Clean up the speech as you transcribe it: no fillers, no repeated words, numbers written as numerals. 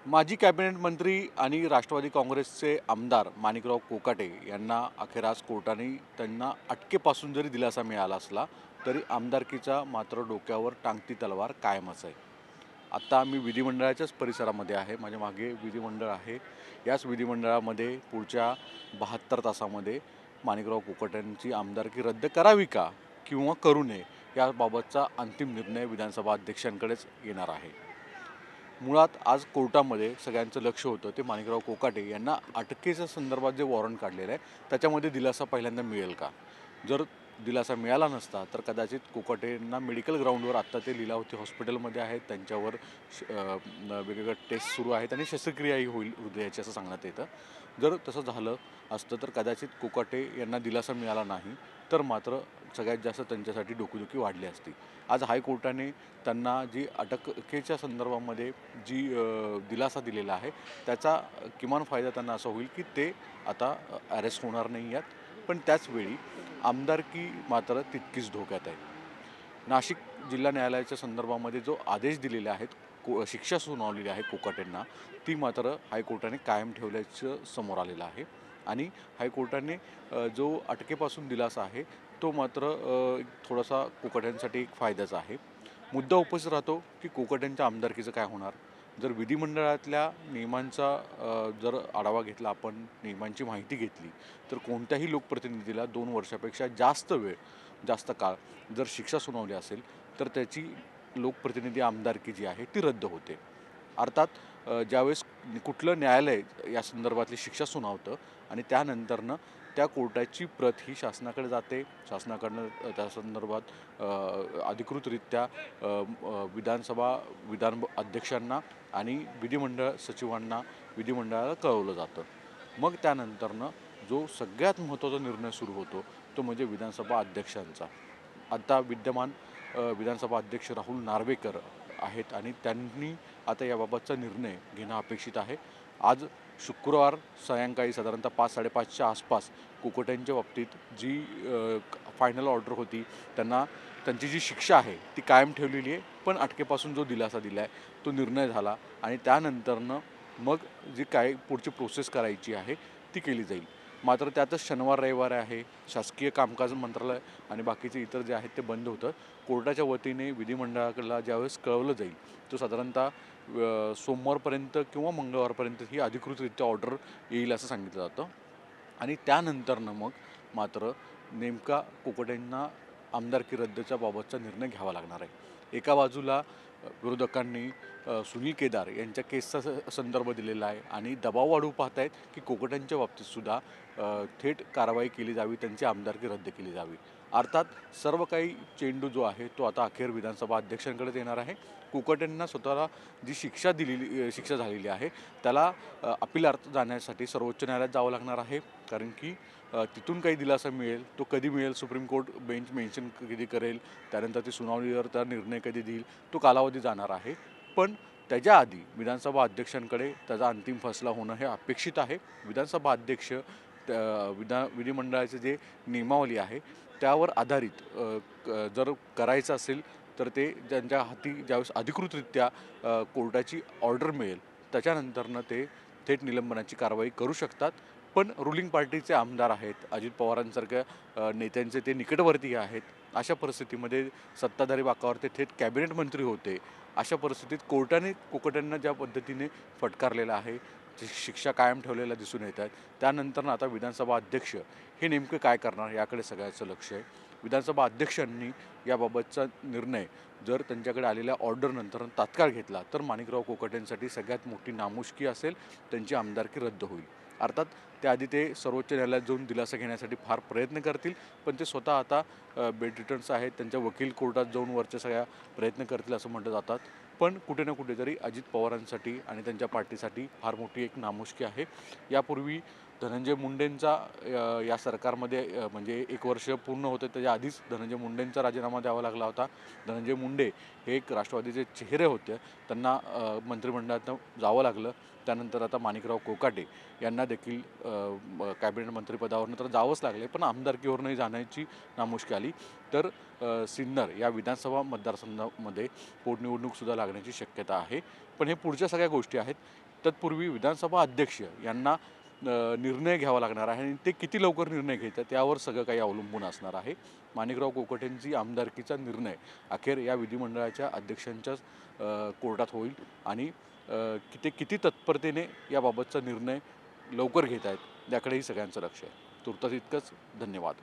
माजी कॅबिनेट मंत्री आणि राष्ट्रवादी काँग्रेसचे आमदार माणिकराव कोकाटे यांना अखेर आज कोर्टाने त्यांना अटकेपासून जरी दिलासा मिळाला असला तरी आमदारकीचा मात्र डोक्यावर टांगती तलवार कायमच आहे. आत्ता मी विधिमंडळाच्याच परिसरामध्ये आहे. माझ्या मागे विधिमंडळ आहे. याच विधिमंडळामध्ये पुढच्या 72 तासामध्ये माणिकराव कोकाटेंची आमदारकी रद्द करावी का किंवा करू नये याबाबतचा अंतिम निर्णय विधानसभा अध्यक्षांकडेच येणार आहे. मुळात आज कोर्टामध्ये सगळ्यांचं लक्ष होतं ते माणिकराव कोकाटे यांना अटकेच्या संदर्भात जे वॉरंट काढलेलं आहे त्याच्यामध्ये दिलासा पहिल्यांदा मिळेल का. जर दिलासा मिळाला नसता तर कदाचित कोकाटेंना मेडिकल ग्राउंडवर आत्ता ते लीलावती हॉस्पिटलमध्ये आहेत, त्यांच्यावर वेगवेगळ्या टेस्ट सुरू आहेत आणि शस्त्रक्रियाही होईल हृदयाची असं सांगण्यात येतं. जर तसं झालं असतं तर कदाचित कोकाटे यांना दिलासा मिळाला नाही तर मात्र सगळ्यात जास्त त्यांच्यासाठी डोकेदुखी वाढली असती. आज हायकोर्टाने त्यांना जी अटकेच्या संदर्भामध्ये जी दिलासा दिलेला आहे त्याचा किमान फायदा त्यांना असा होईल की ते आता अरेस्ट होणार नाही आहेत. पण त्याचवेळी आमदारकी मात्र तितकीच धोक्यात आहे. नाशिक जिल्हा न्यायालयाच्या संदर्भामध्ये जो आदेश दिलेले आहेत, शिक्षा सुनावलेली आहे कोकाटेंना, ती मात्र हायकोर्टाने कायम ठेवल्याचं समोर आलेलं आहे. आणि हायकोर्टाने जो अटकेपासून दिलासा आहे तो मात्र थोडासा कोकाट्यांसाठी एक फायद्याचा आहे. मुद्दा उपस्थित राहतो की कोकाट्यांच्या आमदारकीचं काय होणार. जर विधिमंडळातल्या नियमांचा जर आढावा घेतला, आपण नियमांची माहिती घेतली तर कोणत्याही लोकप्रतिनिधीला 2 वर्षापेक्षा जास्त वेळ, जास्त काळ जर शिक्षा सुनावली असेल तर त्याची लोकप्रतिनिधी आमदारकी जी आहे ती रद्द होते. अर्थात ज्यावेळेस कुठलं न्यायालय या संदर्भातली शिक्षा सुनावतं आणि त्यानंतरनं त्या कोर्टाची प्रत ही शासनाकडे जाते. शासनाकडनं त्या संदर्भात अधिकृतरित्या विधान अध्यक्षांना आणि विधिमंडळ सचिवांना विधिमंडळाला कळवलं जातं. मग त्यानंतरनं जो सगळ्यात महत्त्वाचा निर्णय सुरू होतो तो म्हणजे विधानसभा अध्यक्षांचा. आता विद्यमान विधानसभा अध्यक्ष राहुल नार्वेकर आहेत आणि त्यांनी आता याबाबतचा निर्णय घेणं अपेक्षित आहे. आज शुक्रवार सायंकाळी साधारणतः 5-5:30च्या आसपास कोकाटेंच्या बाबतीत जी फायनल ऑर्डर होती, त्यांना त्यांची जी शिक्षा आहे ती कायम ठेवलेली आहे, पण अटकेपासून जो दिलासा दिला आहे तो निर्णय झाला आणि त्यानंतरनं मग जी काय पुढची प्रोसेस करायची आहे ती केली जाईल. मात्र त्यातच शनिवार रविवार आहे, शासकीय कामकाज मंत्रालय आणि बाकीचे इतर जे आहेत ते बंद होतं. कोर्टाच्या वतीने विधिमंडळाला ज्यावेळेस कळवलं जाईल तो साधारणतः सोमवारपर्यंत किंवा मंगळवारपर्यंत ही अधिकृतरित्या ऑर्डर येईल असं सांगितलं जातं. आणि त्यानंतरनं मग मात्र नेमका कोकाटेंना आमदारकी रद्दच्या बाबतचा निर्णय घ्यावा लागणार आहे. एका बाजूला विरोधकांनी सुनील केदार यांच्या केसचा संदर्भ दिलेला आहे आणि दबाव वाढवू पाहत आहेत की कोकाटेंच्या बाबतीतसुद्धा थेट कारवाई केली जावी, त्यांची आमदारकी रद्द केली जावी. अर्थात सर्व काही चेंडू जो आहे तो आता अखेर विधानसभा अध्यक्षांकडे येणार आहे. कोकाटेंना स्वतःला जी शिक्षा झालेली आहे त्याला अपिलार्थ जाण्यासाठी सर्वोच्च न्यायालयात जावं लागणार आहे. कारण की तिथून काही दिलासा मिळेल तो कधी मिळेल, सुप्रीम कोर्ट बेंच मेन्शन कधी करेल, त्यानंतर ती सुनावणीवर त्या निर्णय कधी देईल तो कालावधी जाणार आहे. पण त्याच्या आधी विधानसभा अध्यक्षांकडे त्याचा अंतिम फैसला होणं हे अपेक्षित आहे. विधानसभा अध्यक्ष विधिमंडळाचे जे नियमावली आहे त्यावर आधारित जर करायचं असेल तर ते त्यांच्या हाती ज्यावेळेस अधिकृतरित्या कोर्टाची ऑर्डर मिळेल त्याच्यानंतरनं ते थेट निलंबनाची कारवाई करू शकतात. पण रुलिंग पार्टीचे आमदार आहेत, अजित पवारांसारख्या नेत्यांचे ते निकटवर्तीय आहेत. अशा परिस्थितीमध्ये सत्ताधारी बाकावर ते थेट कॅबिनेट मंत्री होते. अशा परिस्थितीत कोर्टाने कोकाटेंना ज्या पद्धतीने फटकारलेलं आहे, शिक्षा कायम ठेवलेल्या दिसून येत आहेत. त्यानंतर आता विधानसभा अध्यक्ष हे नेमकं काय करणार याकडे सगळ्याचं लक्ष आहे. विधानसभा अध्यक्षांनी याबाबतचा निर्णय जर त्यांच्याकडे आलेल्या ऑर्डरनंतर तात्काळ घेतला तर माणिकराव कोकाटेंसाठी सगळ्यात मोठी नामुष्की असेल, त्यांची आमदारकी रद्द होईल. अर्थात त्याआधी ते सर्वोच्च न्यायालयात जाऊन दिलासा घेण्यासाठी फार प्रयत्न करतील, पण ते स्वतः आता बेल रिटर्न्स आहेत, त्यांच्या वकील कोर्टात जाऊन वरच्या सगळ्या प्रयत्न करतील असं म्हटलं जातात. पण कुठे ना कुठेतरी अजित पवारांसाठी आणि त्यांच्या पार्टीसाठी फार मोठी एक नामुष्की आहे. यापूर्वी धनंजय मुंडेंचा या सरकारमध्ये म्हणजे 1 वर्ष पूर्ण होतं त्याच्या आधीच धनंजय मुंडेंचा राजीनामा द्यावा लागला होता. धनंजय मुंडे हे एक राष्ट्रवादीचे चेहरे होते, त्यांना मंत्रिमंडळातून जावं लागलं. त्यानंतर आता माणिकराव कोकाटे यांना देखील कॅबिनेट मंत्रिपदावरून तर जावंच लागले, पण आमदारकीवरूनही जाण्याची नामुष्की आली. तर सिन्नर या विधानसभा मतदारसंघामध्ये पोटनिवडणूकसुद्धा लागण्याची शक्यता आहे. पण हे पुढच्या सगळ्या गोष्टी आहेत. तत्पूर्वी विधानसभा अध्यक्ष यांना निर्णय घ्यावा लागणार आहे आणि ते किती लवकर निर्णय घेतात यावर सगळं काही अवलंबून असणार आहे. माणिकराव कोकाटेंची आमदारकीचा निर्णय अखेर या विधिमंडळाच्या अध्यक्षांच्याच कोर्टात होईल आणि ते किती तत्परतेने याबाबतचा निर्णय लवकर घेत आहेत याकडेही सगळ्यांचं लक्ष आहे. तुर्तास इतकंच. धन्यवाद.